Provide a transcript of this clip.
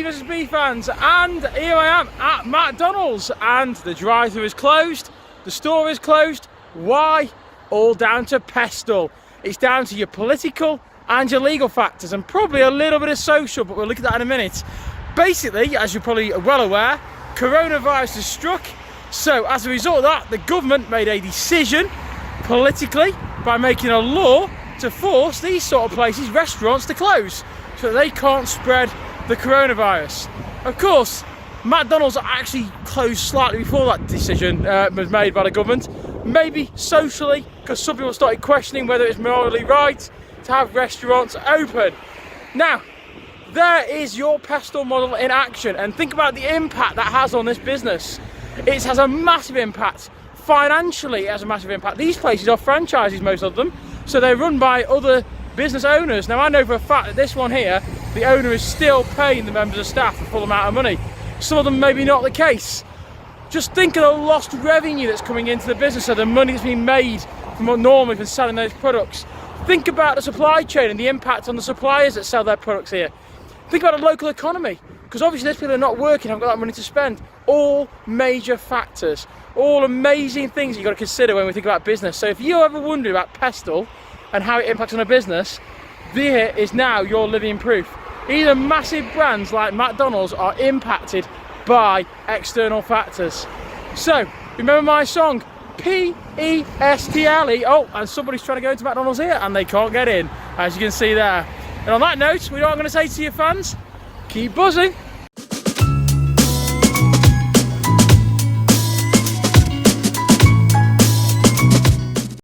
A versus B fans, and here I am at McDonald's, and the drive-thru is closed, the store is closed. Why? All down to PESTLE. It's down to your political and your legal factors, and probably a little bit of social, but we'll look at that in a minute. Basically, as you're probably well aware, coronavirus has struck, so as a result of that, the government made a decision politically by making a law to force these sort of places, restaurants, to close so that they can't spread the coronavirus. Of course, McDonald's actually closed slightly before that decision was made by the government, maybe socially, because some people started questioning whether it's morally right to have restaurants open. Now, there is your PESTLE model in action, and think about the impact that has on this business. It has a massive impact. Financially, it has a massive impact. These places are franchises, most of them, so they're run by other business owners. Now, I know for a fact that this one here, the owner is still paying the members of staff a full amount of money. Some of them maybe not the case. Just think of the lost revenue that's coming into the business, so the money that's being made from what normally from selling those products. Think about the supply chain and the impact on the suppliers that sell their products here. Think about the local economy, because obviously those people are not working, haven't got that money to spend. All major factors, all amazing things you've got to consider when we think about business. So if you're ever wondering about PESTLE and how it impacts on a business, there is now your living proof. Even massive brands like McDonald's are impacted by external factors. So remember my song, PESTLE. Oh, and somebody's trying to go into McDonald's here and they can't get in, as you can see there. And on that note, we know what I'm going to say to your fans: keep buzzing.